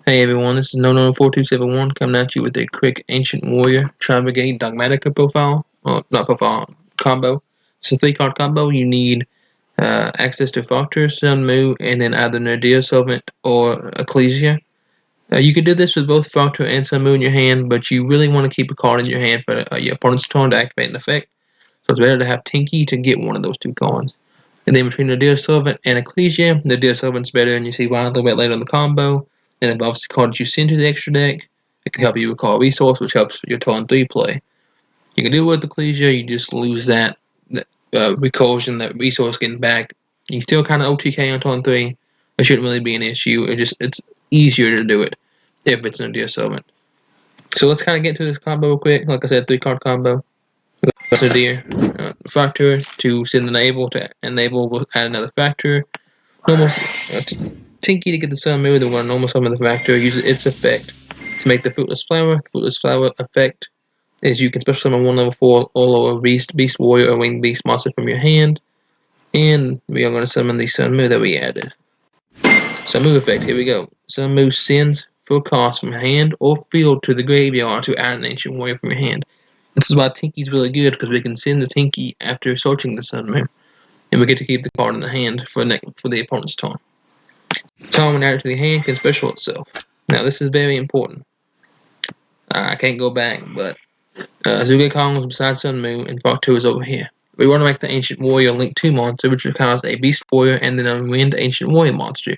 Hey everyone, this is No4271 coming at you with a quick Ancient Warrior Tribrigade Dogmatika profile. Not profile, combo. It's a 3-card combo. You need access to Factor, Sun, Mu, and then either Nadir Solvent or Ecclesia. You can do this with both Factor and Sun Mu in your hand, but you really want to keep a card in your hand for your opponent's turn to activate an effect. So it's better to have Tinky to get one of those two cards. And then between Nadir Solvent and Ecclesia, Nadir Solvent's better, and you see why a little bit later in the combo. And involves the card that you send to the extra deck. It can help you recall a resource, which helps your turn 3 play. You can do it with Ecclesia, you just lose that recursion, that resource getting back. You still kind of OTK on turn 3. It shouldn't really be an issue. It's easier to do it if it's Nadir Solvent. So let's kind of get to this combo real quick. Like I said, 3-card combo. Nadir Factor to send enable to enable, we'll add another Factor. Normal Tinky to get the Sun Mu, then we're going to normal summon the Factor, use its effect to make the Fruitless Flower. Fruitless Flower effect is you can special summon 1 level 4 or lower Beast Warrior, or Winged Beast monster from your hand. And we are going to summon the Sun Mu that we added. Sun Mu effect, here we go. Sun Mu sends for a cost from hand or field to the graveyard to add an Ancient Warrior from your hand. This is why Tinky's really good, because we can send the Tinky after searching the Sun Mu. And we get to keep the card in the hand for the opponent's turn. Time when added to the hand can special itself. Now this is very important. I can't go back, but Kong was beside Sun Mu, and Fok 2 is over here. We want to make the Ancient Warrior Link 2 monster, which requires a Beast Warrior and then a Wind Ancient Warrior monster.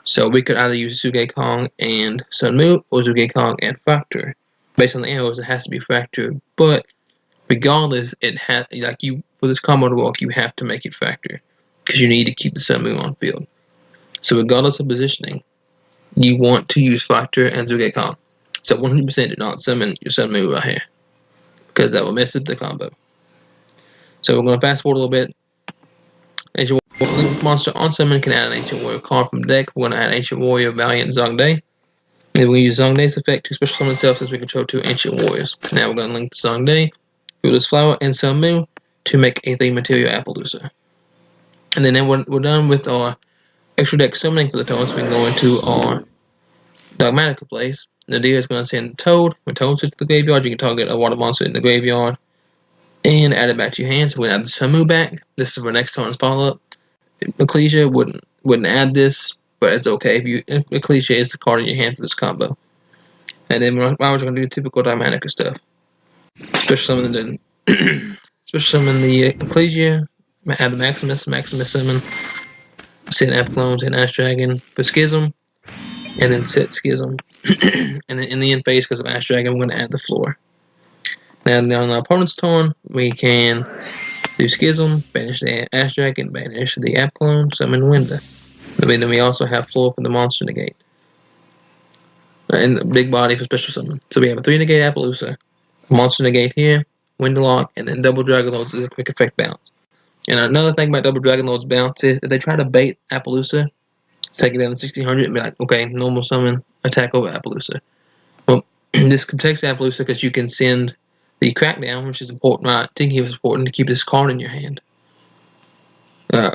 So we could either use Kong and Sun Mu, or Kong and Factor. Based on the arrows, it has to be Factor, but regardless, it has for this combo to work, you have to make it Factor, because you need to keep the Sun Mu on field. So regardless of positioning, you want to use Factor and Kong. So 100% do not summon your Sun Mu right here, because that will mess up the combo. So we're going to fast forward a little bit. Ancient Warrior Link monster on summon can add an Ancient Warrior card from deck. We're going to add Ancient Warrior Valiant Zongday. Then we'll use Zongday's effect to special summon itself, since we control 2 Ancient Warriors. Now we're going to link the Zongday, Fruitless Flower, and Sun Mu to make a 3-material Appaloosa. And then we're done with our extra deck summoning for the turn, so we can go into our Dogmatika plays. Nadir is going to send Toad. When Toad sits to the graveyard, you can target a water monster in the graveyard and add it back to your hand. So we add the Sun Mu back. This is for next turn's follow-up. Ecclesia wouldn't add this, but it's okay if Ecclesia is the card in your hand for this combo. And then we're going to do typical Dogmatika stuff. Special summon the Ecclesia. Add the Maximus summon. Send Apoclones and Ash Dragon for Schism. And then set Schism. And then in the end phase, because of Ash Dragon, I'm going to add the floor. Now on the opponent's turn, we can do Schism, banish the Ash Dragon, banish the Apoclone, summon Winda. Then we also have floor for the monster negate. And the big body for special summon. So we have a 3 negate Appaloosa, a monster negate here, Winda Lock, and then double Dragon Lords is a quick effect bounce. And another thing about double Dragon Lords bounce is if they try to bait Appaloosa, take it down to 1600 and be like, okay, normal summon, attack over Appaloosa. Well, this protects Appaloosa because you can send the Crackdown, which is important. I think it was important to keep this card in your hand. I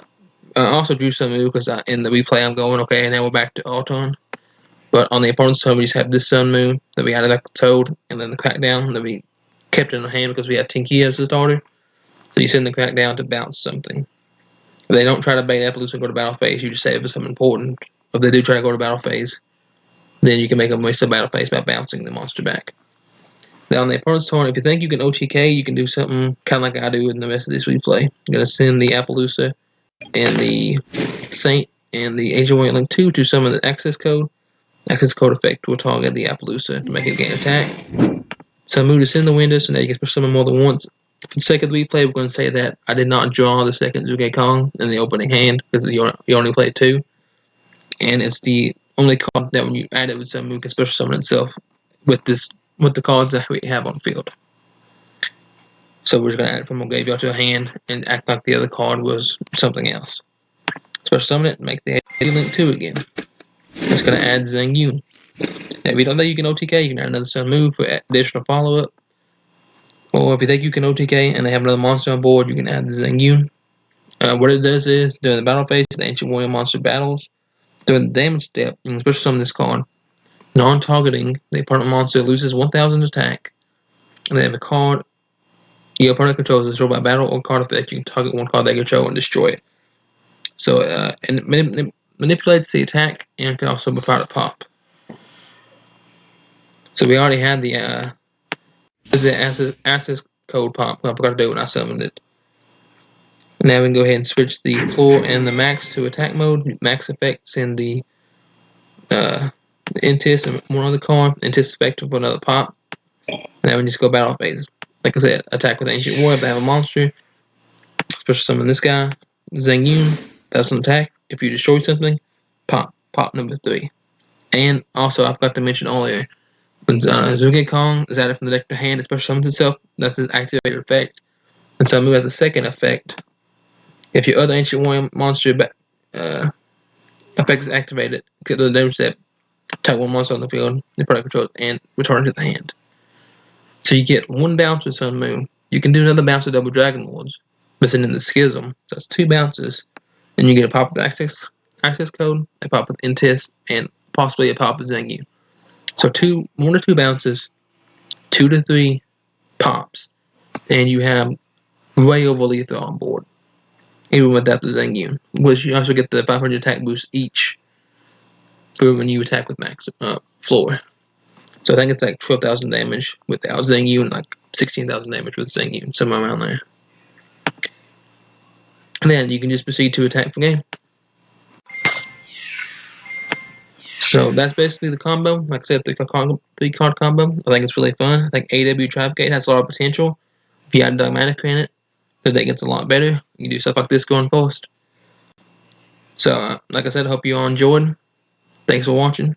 also drew Sun Mu because in the replay I'm going, okay, and now we're back to our turn. But on the opponent's turn, we just have this Sun Mu that we added like the Toad, and then the Crackdown that we kept in the hand because we had Tinky as the starter. So you send the Crackdown to bounce something. If they don't try to bait Appaloosa and go to battle phase, you just save something important. If they do try to go to battle phase, then you can make them waste the battle phase by bouncing the monster back. Now on the opponent's turn, if you think you can OTK, you can do something kind of like I do in the rest of this replay. I'm going to send the Appaloosa and the Saint and the Ancient Warrior Link 2 to summon the access code. Access code effect will target the Appaloosa to make it gain attack. Sun Mu to send the window, so now you can special summon more than once. For the sake of the replay, we're going to say that I did not draw the second Kong in the opening hand because you only played 2. And it's the only card that when you add it with Sun Mu can special summon itself with the cards that we have on field. So we're just going to add it from a graveyard to a hand and act like the other card was something else. Special summon it and make the Link 2 again. It's going to add Zhang Yun. Now if you don't think you can OTK, you can add another Sun Mu for additional follow-up. Or if you think you can OTK and they have another monster on board, you can add the Zhang Yun. What it does is, during the battle phase, the Ancient Warrior monster battles. During the damage step, you can special summon this card. Non-targeting, the opponent monster loses 1,000 attack, and they have a card your opponent controls is destroyed by battle or card effect. You can target one card they control and destroy it. So, and it manipulates the attack and can also provide a pop. So we already had the access code pop. I forgot to do it when I summoned it. Now we can go ahead and switch the floor and the max to attack mode. Max effects in the Intis and one other card. Intis effective for another pop. Now we just go battle phase. Like I said, attack with Ancient Warrior if they have a monster. Special summon this guy, Zhang Yun. That's an attack. If you destroy something, pop number 3. And also, I forgot to mention earlier, when Zuge Kong is added from the deck to hand, it special summons itself. That's an activated effect. And so move as a second effect. If your other Ancient Warrior monster effect is activated, except for the damage that attack one monster on the field, the product controls, and return to the hand. So you get 1 bounce with Sun Moon. You can do another bounce with Double Dragon Lords, missing in the Schism. So that's 2 bounces. And you get a pop with access code, a pop with Intis, and possibly a pop with Zengu. So 1 to 2 bounces, 2 to 3 pops, and you have way over lethal on board, even without the Zengu. Which you also get the 500 attack boost each for when you attack with max floor. So I think it's like 12,000 damage without Zengu and like 16,000 damage with Zengu, somewhere around there. And then you can just proceed to attack for game. So that's basically the combo. Like I said, 3-card combo. I think it's really fun. I think AW Tribrigade has a lot of potential. If you add Dogmatika in it, the deck gets a lot better. You can do stuff like this going first. So, like I said, I hope you all enjoyed. Thanks for watching.